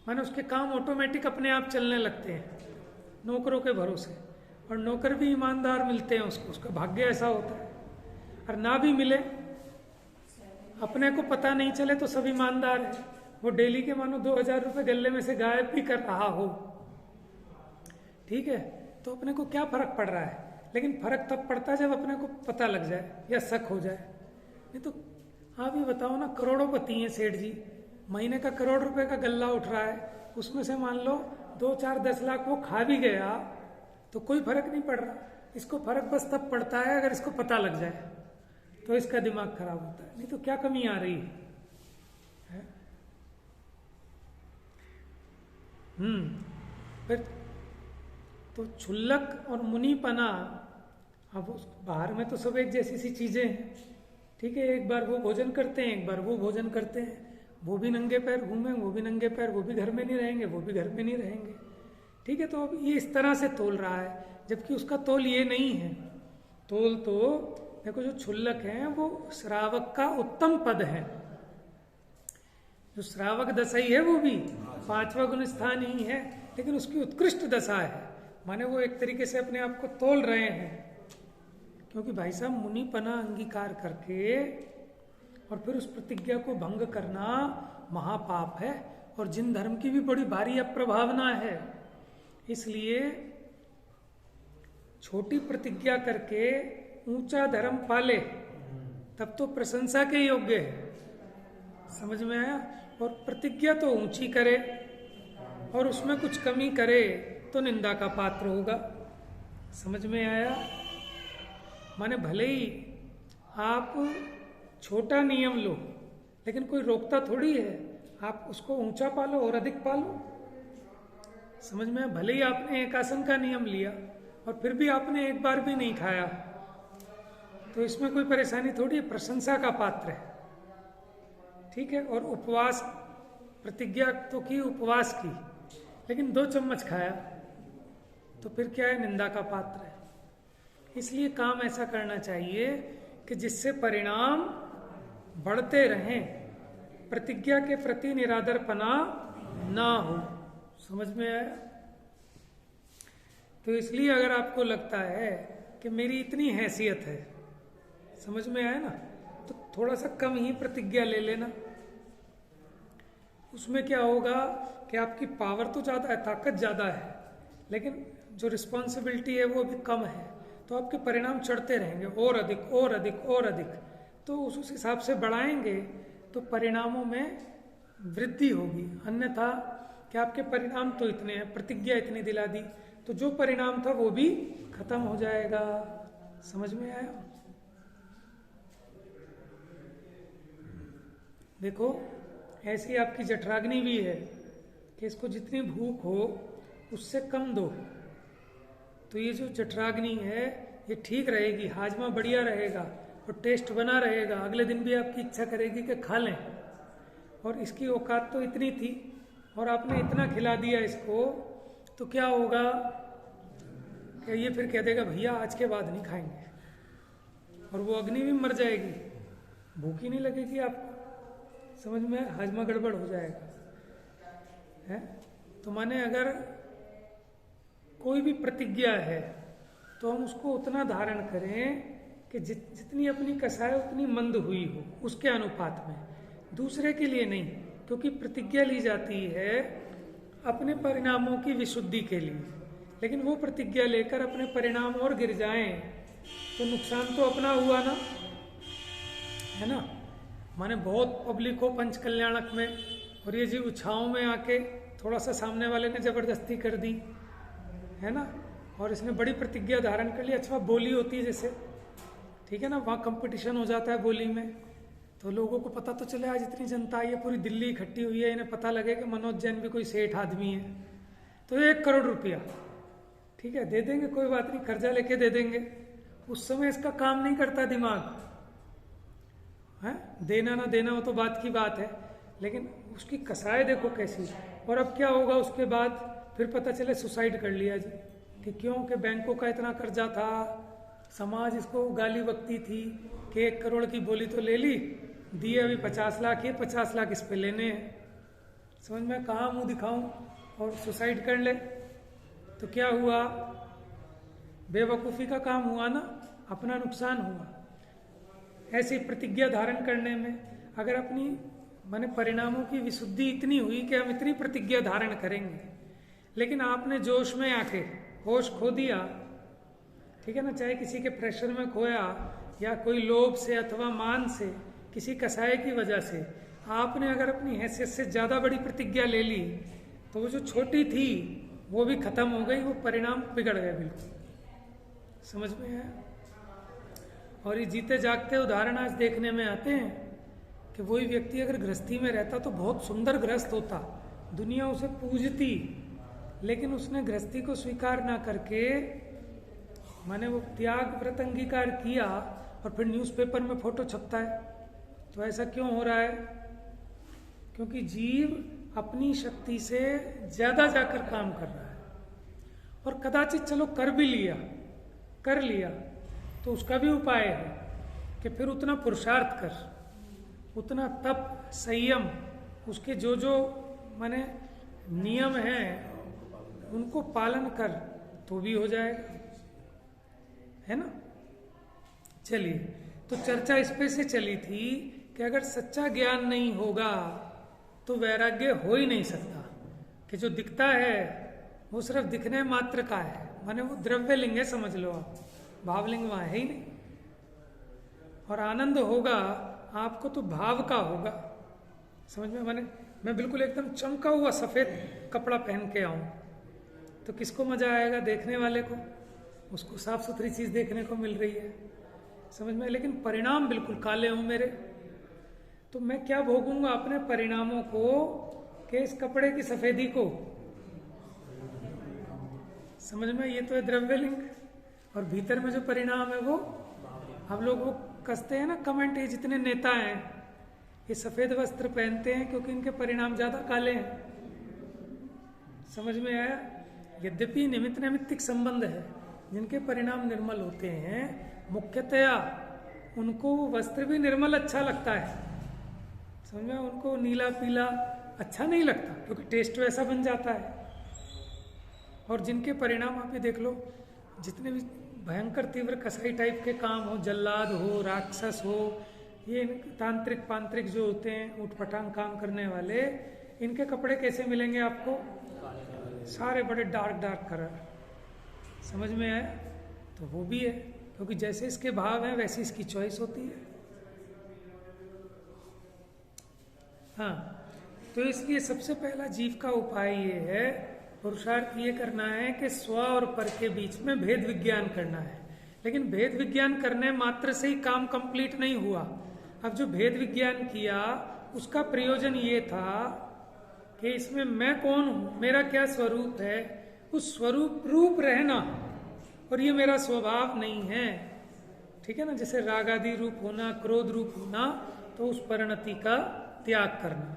S1: माने उसके काम ऑटोमेटिक अपने आप चलने लगते हैं नौकरों के भरोसे। और नौकर भी ईमानदार मिलते हैं उसको, उसका भाग्य ऐसा होता है। और ना भी मिले, अपने को पता नहीं चले तो सब ईमानदार है। वो डेली के मानो 2000 रुपये गले में से गायब भी कर रहा हो, ठीक है, तो अपने को क्या फर्क पड़ रहा है? लेकिन फर्क तब पड़ता है जब अपने को पता लग जाए या शक हो जाए। नहीं तो आप ही बताओ ना, करोड़ोपति हैं सेठ जी, महीने का 1 करोड़ रुपए का गल्ला उठ रहा है, उसमें से मान लो 2, 4, 10 लाख वो खा भी गया तो कोई फर्क नहीं पड़ रहा। इसको फर्क बस तब पड़ता है अगर इसको पता लग जाए, तो इसका दिमाग खराब होता है। नहीं तो क्या कमी आ रही है? फिर तो क्षुल्लक और मुनिपना, अब बाहर में तो सब एक जैसी सी चीजें हैं, ठीक है, एक बार वो भोजन करते हैं, एक बार वो भोजन करते हैं, वो भी नंगे पैर घूमें, वो भी नंगे पैर, वो भी घर में नहीं रहेंगे, वो भी घर में नहीं रहेंगे, ठीक है। तो अब ये इस तरह से तोल रहा है, जबकि उसका तोल ये नहीं है। तोल तो देखो, जो क्षुल्लक हैं वो श्रावक का उत्तम पद है, जो श्रावक दशा ही है वो भी 5वां गुण स्थान ही है, लेकिन उसकी उत्कृष्ट दशा है। माने वो एक तरीके से अपने आप को तोल रहे हैं, क्योंकि भाई साहब मुनिपना अंगीकार करके और फिर उस प्रतिज्ञा को भंग करना महापाप है, और जिन धर्म की भी बड़ी भारी अप्रभावना है। इसलिए छोटी प्रतिज्ञा करके ऊंचा धर्म पाले तब तो प्रशंसा के योग्य है। समझ में आया? और प्रतिज्ञा तो ऊंची करे और उसमें कुछ कमी करे तो निंदा का पात्र होगा। समझ में आया? माने भले ही आप छोटा नियम लो, लेकिन कोई रोकता थोड़ी है, आप उसको ऊंचा पालो और अधिक पालो। समझ में आया? भले ही आपने एक आसन का नियम लिया और फिर भी आपने एक बार भी नहीं खाया, तो इसमें कोई परेशानी थोड़ी है, प्रशंसा का पात्र है। ठीक है? और उपवास, प्रतिज्ञा तो की, उपवास की, लेकिन 2 चम्मच खाया, तो फिर क्या है? निंदा का पात्र है। इसलिए काम ऐसा करना चाहिए कि जिससे परिणाम बढ़ते रहें, प्रतिज्ञा के प्रति निरादरपना ना हो। समझ में आया? तो इसलिए अगर आपको लगता है कि मेरी इतनी हैसियत है, समझ में आया ना, तो थोड़ा सा कम ही प्रतिज्ञा ले लेना। उसमें क्या होगा कि आपकी पावर तो ज़्यादा है, ताकत ज़्यादा है, लेकिन जो रिस्पॉन्सिबिलिटी है वो भी कम है, तो आपके परिणाम चढ़ते रहेंगे, और अधिक और अधिक और अधिक। तो उस हिसाब से बढ़ाएंगे तो परिणामों में वृद्धि होगी। अन्यथा कि आपके परिणाम तो इतने हैं, प्रतिज्ञा इतनी दिला दी, तो जो परिणाम था वो भी खत्म हो जाएगा। समझ में आया? देखो, ऐसी आपकी जठराग्नि भी है कि इसको जितनी भूख हो उससे कम दो, तो ये जो जठराग्नि है ये ठीक रहेगी, हाजमा बढ़िया रहेगा और टेस्ट बना रहेगा। अगले दिन भी आपकी इच्छा करेगी कि खा लें। और इसकी औकात तो इतनी थी और आपने इतना खिला दिया इसको, तो क्या होगा कि ये फिर कह देगा भैया आज के बाद नहीं खाएंगे, और वो अग्नि भी मर जाएगी, भूख ही नहीं लगेगी आपको। समझ में? हाजमा गड़बड़ हो जाएगा। है? तो माने अगर कोई भी प्रतिज्ञा है तो हम उसको उतना धारण करें कि जितनी अपनी कसाय उतनी मंद हुई हो, उसके अनुपात में, दूसरे के लिए नहीं। क्योंकि प्रतिज्ञा ली जाती है अपने परिणामों की विशुद्धि के लिए, लेकिन वो प्रतिज्ञा लेकर अपने परिणाम और गिर जाएं तो नुकसान तो अपना हुआ ना, है ना? माने बहुत पब्लिक हो पंच कल्याणक में, और ये जीव छाँव में आके थोड़ा सा सामने वाले ने जबरदस्ती कर दी, है ना, और इसने बड़ी प्रतिज्ञा धारण कर ली। अच्छा, बोली होती है जैसे, ठीक है ना, वहाँ कंपटीशन हो जाता है बोली में, तो लोगों को पता तो चले आज इतनी जनता आई है, पूरी दिल्ली इकट्ठी हुई है, इन्हें पता लगे कि मनोज जैन भी कोई सेठ आदमी है, तो 1 करोड़ रुपया, ठीक है, दे देंगे, कोई बात नहीं, कर्जा लेके दे देंगे। उस समय इसका काम नहीं करता दिमाग, है? देना ना देना वो तो बात की बात है, लेकिन उसकी कसाई देखो कैसी। और अब क्या होगा उसके बाद? फिर पता चले सुसाइड कर लिया जी, कि क्यों? कि बैंकों का इतना कर्जा था, समाज इसको गाली बकती थी कि 1 करोड़ की बोली तो ले ली, दिए अभी 50 लाख, ये 50 लाख इस पे लेने हैं। समझ में? कहाँ मुंह दिखाऊं, और सुसाइड कर ले, तो क्या हुआ? बेवकूफ़ी का काम हुआ ना, अपना नुकसान हुआ। ऐसी प्रतिज्ञा धारण करने में अगर अपनी माने परिणामों की विशुद्धि इतनी हुई कि हम इतनी प्रतिज्ञा धारण करेंगे, लेकिन आपने जोश में आके होश खो दिया, ठीक है ना, चाहे किसी के प्रेशर में खोया या कोई लोभ से अथवा मान से, किसी कसाय की वजह से आपने अगर अपनी हैसियत से ज़्यादा बड़ी प्रतिज्ञा ले ली, तो वो जो छोटी थी वो भी खत्म हो गई, वो परिणाम बिगड़ गए बिल्कुल। समझ में है? और ये जीते जागते उदाहरण आज देखने में आते हैं कि वही व्यक्ति अगर गृहस्थी में रहता तो बहुत सुंदर गृहस्थ होता, दुनिया उसे पूजती, लेकिन उसने गृहस्थी को स्वीकार ना करके माने वो त्याग व्रत अंगीकार किया, और फिर न्यूज़पेपर में फोटो छपता है। तो ऐसा क्यों हो रहा है? क्योंकि जीव अपनी शक्ति से ज्यादा जाकर काम कर रहा है, और कदाचित चलो कर भी लिया, कर लिया, तो उसका भी उपाय है कि फिर उतना पुरुषार्थ कर, उतना तप, संयम, उसके जो माने नियम हैं उनको पालन कर, तो भी हो जाएगा, है ना। चलिए, तो चर्चा इस पे से चली थी कि अगर सच्चा ज्ञान नहीं होगा तो वैराग्य हो ही नहीं सकता, कि जो दिखता है वो सिर्फ दिखने मात्र का है, माने वो द्रव्य लिंग है, समझ लो आप, भावलिंग वहां है ही नहीं। और आनंद होगा आपको तो भाव का होगा, समझ में। माने मैं बिल्कुल एकदम चमका हुआ सफेद कपड़ा पहन के आऊं तो किसको मजा आएगा? देखने वाले को, उसको साफ सुथरी चीज देखने को मिल रही है, समझ में। लेकिन परिणाम बिल्कुल काले हों मेरे, तो मैं क्या भोगूंगा अपने परिणामों को, कि इस कपड़े की सफेदी को, समझ में। ये तो है द्रव्य लिंग, और भीतर में जो परिणाम है वो हम लोग वो कसते हैं ना कमेंट, ये जितने नेता हैं ये सफेद वस्त्र पहनते हैं क्योंकि इनके परिणाम ज्यादा काले हैं, समझ में आया। यद्यपि निमित्त नैमित्तिक संबंध है, जिनके परिणाम निर्मल होते हैं मुख्यतया उनको वस्त्र भी निर्मल अच्छा लगता है, समझ में। उनको नीला पीला अच्छा नहीं लगता क्योंकि टेस्ट वैसा बन जाता है। और जिनके परिणाम आप ये देख लो, जितने भी भयंकर तीव्र कसाई टाइप के काम हो, जल्लाद हो, राक्षस हो, ये तांत्रिक पांत्रिक जो होते हैं उठपटांग काम करने वाले, इनके कपड़े कैसे मिलेंगे आपको? सारे बड़े डार्क डार्क कलर, समझ में आया। तो वो भी है क्योंकि जैसे इसके भाव हैं वैसी इसकी चॉइस होती है। हाँ, तो इसलिए सबसे पहला जीव का उपाय ये है, पुरुषार्थ ये करना है कि स्व और पर के बीच में भेद विज्ञान करना है। लेकिन भेद विज्ञान करने मात्र से ही काम कंप्लीट नहीं हुआ। अब जो भेद विज्ञान किया उसका प्रयोजन ये था कि इसमें मैं कौन हूं, मेरा क्या स्वरूप है, उस स्वरूप रूप रहना, और ये मेरा स्वभाव नहीं है, ठीक है ना। जैसे राग आदि रूप होना, क्रोध रूप होना, तो उस परिणति का त्याग करना।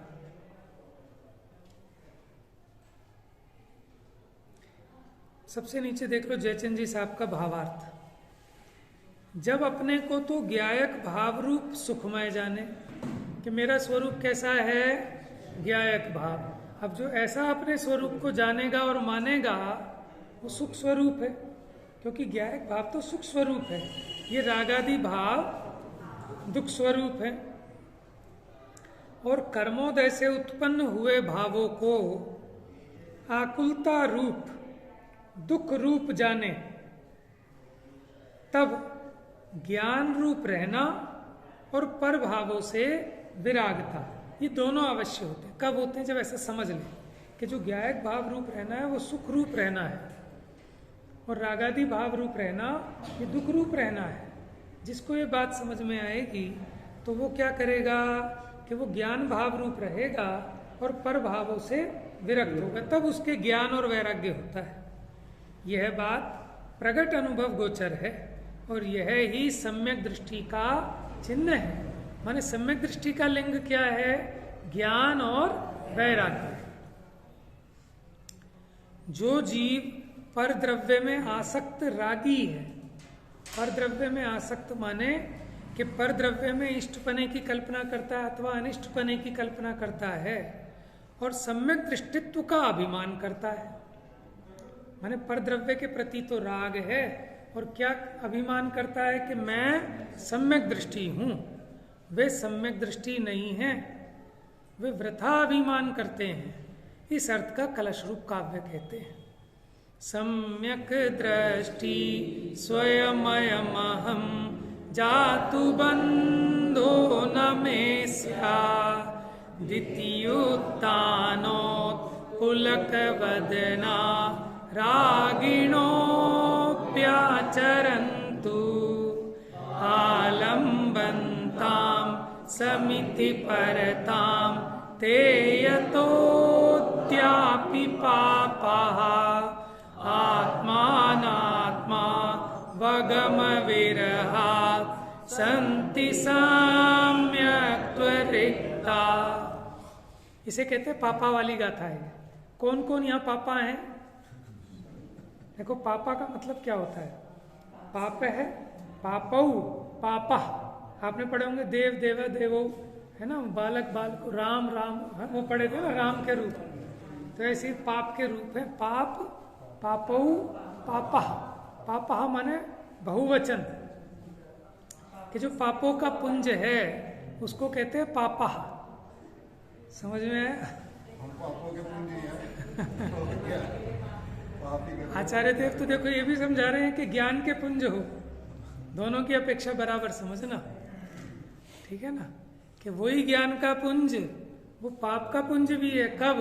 S1: सबसे नीचे देख लो जयचंद जी साहब का भावार्थ। जब अपने को तो ज्ञायक भाव रूप सुखमय जाने कि मेरा स्वरूप कैसा है, ज्ञायक भाव। अब जो ऐसा अपने स्वरूप को जानेगा और मानेगा वो सुख स्वरूप है, क्योंकि ज्ञायक भाव तो सुख स्वरूप है, ये रागादि भाव दुख स्वरूप है। और कर्मोदय से उत्पन्न हुए भावों को आकुलता रूप दुख रूप जाने, तब ज्ञान रूप रहना और पर भावों से विरागता, ये दोनों अवश्य होते हैं। कब होते हैं? जब ऐसा समझ लें कि जो ज्ञायक भाव रूप रहना है वो सुख रूप रहना है, और रागादि भाव रूप रहना ये दुख रूप रहना है। जिसको ये बात समझ में आएगी तो वो क्या करेगा कि वो ज्ञान भाव रूप रहेगा और पर भावों से विरक्त होगा, तब उसके ज्ञान और वैराग्य होता है। यह बात प्रगट अनुभव गोचर है, और यह ही सम्यक दृष्टि का चिन्ह है। माने सम्यक दृष्टि का लिंग क्या है? ज्ञान और वैराग्य। जो जीव पर द्रव्य में आसक्त रागी है, पर द्रव्य में आसक्त माने कि पर द्रव्य में इष्टपने की कल्पना करता है अथवा अनिष्टपने की कल्पना करता है, और सम्यक दृष्टित्व का अभिमान करता है। माने पर द्रव्य के प्रति तो राग है, और क्या अभिमान करता है कि मैं सम्यक दृष्टि हूं। वे सम्यक दृष्टि नहीं है, वे वृथा अभिमान करते हैं। इस अर्थ का कलश रूप काव्य कहते हैं। सम्यक दृष्टि स्वयमयमहं जातु बंधो न मे स्यात् द्वितीयोत्थानोत्पुलकवदना रागिणोऽप्याचरन्तु आलम्बन्तां समिति परतां ते यतोऽद्यापि पापाः आत्मानात्मा वगमविरहात् सन्ति सम्यक् त्वरिता। इसे कहते हैं पापा वाली गाथा है। कौन कौन यहाँ पापा हैं? देखो, पापा का मतलब क्या होता है? पाप है, पापौ, पापा आपने पढ़े होंगे, देव देव देवो, है ना, बालक बालक, राम राम, वो पढ़े थे ना, राम के रूप। तो ऐसे पाप के रूप है, पाप, पापौ, पापा, पापा माने बहुवचन, कि जो पापों का पुंज है उसको कहते हैं पापा। समझ में आया?
S2: हम पापों के पुंज ही हैं। और क्या? पाप ही करते हैं।
S1: आचार्य देव तो देखो ये भी समझा रहे हैं कि ज्ञान के पुंज हो, दोनों की अपेक्षा बराबर समझना, ठीक है ना, कि वही ज्ञान का पुंज वो पाप का पुंज भी है। कब?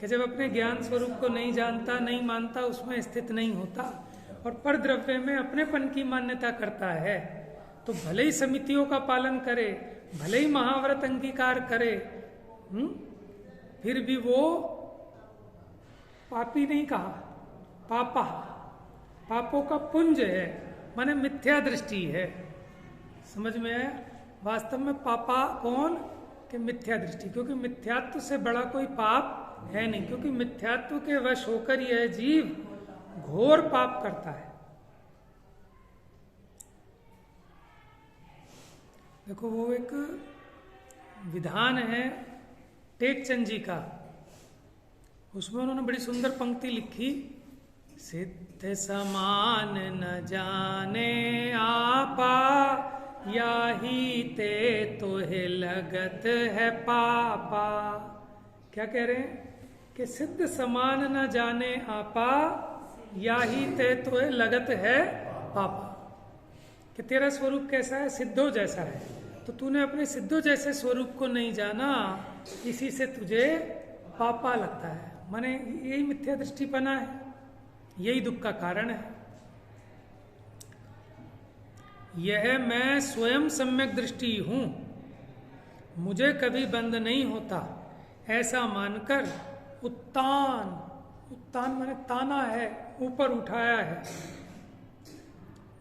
S1: कि जब अपने ज्ञान स्वरूप को नहीं जानता, नहीं मानता, उसमें स्थित नहीं होता और पर द्रव्य में अपनेपन की मान्यता करता है, तो भले ही समितियों का पालन करे, भले ही महाव्रत अंगीकार करे, फिर भी वो पापी नहीं कहा, पापा, पापों का पुंज है, माने मिथ्या दृष्टि है। समझ में आया? वास्तव में पापा कौन? कि मिथ्या दृष्टि, क्योंकि मिथ्यात्व से बड़ा कोई पाप है नहीं, क्योंकि मिथ्यात्व के वश होकर यह जीव घोर पाप करता है। देखो वो एक विधान है टेकचंद जी का, उसमें उन्होंने बड़ी सुंदर पंक्ति लिखी, सिद्ध समान न जाने आपा, या ही ते तोहे लगत है पापा। क्या कह रहे हैं? कि सिद्ध समान न जाने आपा, या ही ते तोहे लगत है पापा। कि तेरा स्वरूप कैसा है? सिद्धो जैसा है, तो तूने अपने सिद्धो जैसे स्वरूप को नहीं जाना, इसी से तुझे पापा लगता है। माने यही मिथ्या दृष्टिपना है, यही दुख का कारण है। यह मैं स्वयं सम्यक दृष्टि हूं, मुझे कभी बंद नहीं होता, ऐसा मानकर उत्तान, उत्तान माने ताना है, ऊपर उठाया है,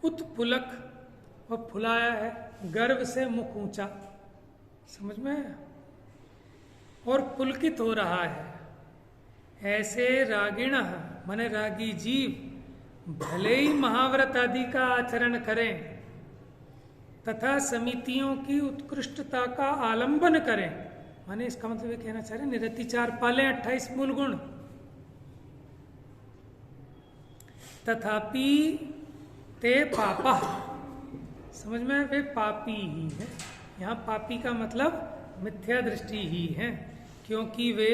S1: उत्पुलक और फुलाया है, गर्व से मुख ऊंचा। समझ में? और पुलकित हो रहा है। ऐसे रागिण माने रागी जीव भले ही महाव्रत आदि का आचरण करें तथा समितियों की उत्कृष्टता का आलंबन करें, माने इसका मतलब ये कहना चाह रहे निरतिचार पालें 28 मूल गुण, तथापि ते पापा। समझ में? वे पापी ही है। यहाँ पापी का मतलब मिथ्या दृष्टि ही है, क्योंकि वे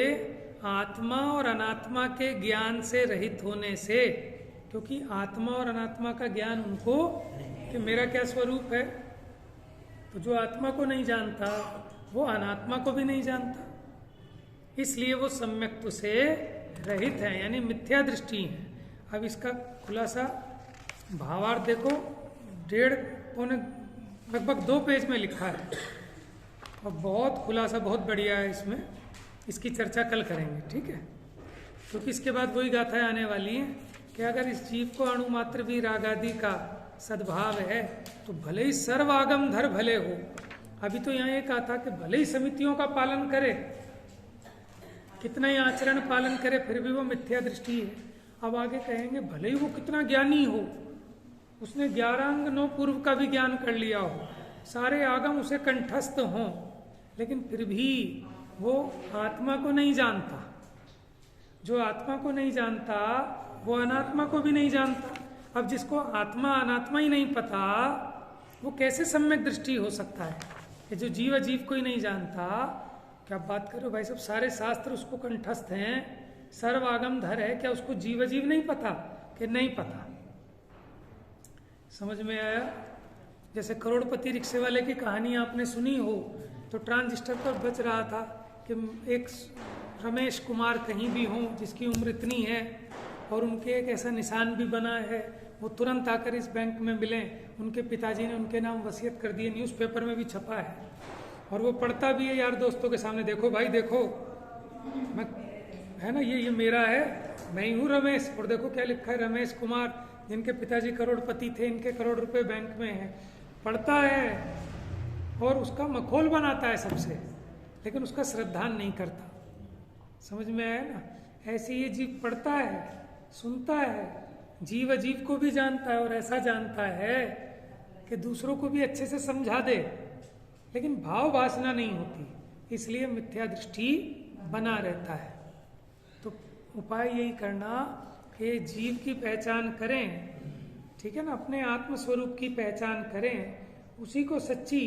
S1: आत्मा और अनात्मा के ज्ञान से रहित होने से, क्योंकि आत्मा और अनात्मा का ज्ञान उनको कि मेरा क्या स्वरूप है, तो जो आत्मा को नहीं जानता वो अनात्मा को भी नहीं जानता, इसलिए वो सम्यक्त्व से रहित है, यानी मिथ्या दृष्टि है। अब इसका खुलासा भावार्थ देखो, 1.5 पौने लगभग 2 पेज में लिखा है और बहुत खुलासा बहुत बढ़िया है इसमें। इसकी चर्चा कल करेंगे, ठीक है? क्योंकि इसके बाद वही गाथाएं आने वाली हैं कि अगर इस जीव को अणुमात्र भी राग आदि का सद्भाव है तो भले ही सर्वागम धर भले हो। अभी तो यहाँ ये कहा था कि भले ही समितियों का पालन करे, कितना ही आचरण पालन करे, फिर भी वो मिथ्या दृष्टि है। अब आगे कहेंगे भले ही वो कितना ज्ञानी हो, उसने 11 अंग 9 पूर्व का भी ज्ञान कर लिया हो, सारे आगम उसे कंठस्थ हों, लेकिन फिर भी वो आत्मा को नहीं जानता। जो आत्मा को नहीं जानता वो अनात्मा को भी नहीं जानता। अब जिसको आत्मा अनात्मा ही नहीं पता, वो कैसे सम्यक दृष्टि हो सकता है? कि जो जीव अजीव को ही नहीं जानता, क्या बात करो भाई साहब, सारे शास्त्र उसको कंठस्थ हैं, सर्व आगम धर है, क्या उसको जीव अजीव नहीं पता? कि नहीं पता। समझ में आया? जैसे करोड़पति रिक्शे वाले की कहानी आपने सुनी हो, तो ट्रांजिस्टर पर बच रहा था कि एक रमेश कुमार कहीं भी हों जिसकी उम्र इतनी है और उनके एक ऐसा निशान भी बना है, वो तुरंत आकर इस बैंक में मिलें। उनके पिताजी ने उनके नाम वसीयत कर दी, न्यूज़पेपर में भी छपा है और वो पढ़ता भी है यार दोस्तों के सामने, देखो भाई देखो, मैं है ना, ये मेरा है, मैं ही हूँ रमेश, और देखो क्या लिखा है, रमेश कुमार, जिनके पिताजी करोड़पति थे, इनके करोड़ रुपए बैंक में हैं। पढ़ता है और उसका मखौल बनाता है सबसे, लेकिन उसका श्रद्धान नहीं करता। समझ में आया ना? ऐसे ये जीव पढ़ता है, सुनता है, जीव अजीव को भी जानता है और ऐसा जानता है कि दूसरों को भी अच्छे से समझा दे, लेकिन भाव वासना नहीं होती, इसलिए मिथ्या दृष्टि बना रहता है। तो उपाय यही करना कि जीव की पहचान करें, ठीक है ना, अपने आत्म स्वरूप की पहचान करें, उसी को सच्ची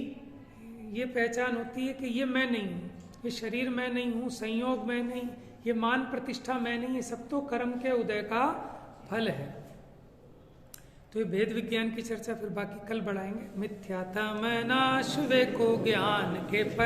S1: ये पहचान होती है कि ये मैं नहीं हूँ, ये शरीर मैं नहीं हूँ, संयोग मैं नहीं, ये मान प्रतिष्ठा मैं नहीं, ये सब तो कर्म के उदय का फल है। तो ये भेद विज्ञान की चर्चा फिर बाकी कल बढ़ाएंगे। मिथ्यात्म नाश वे को ज्ञान के पर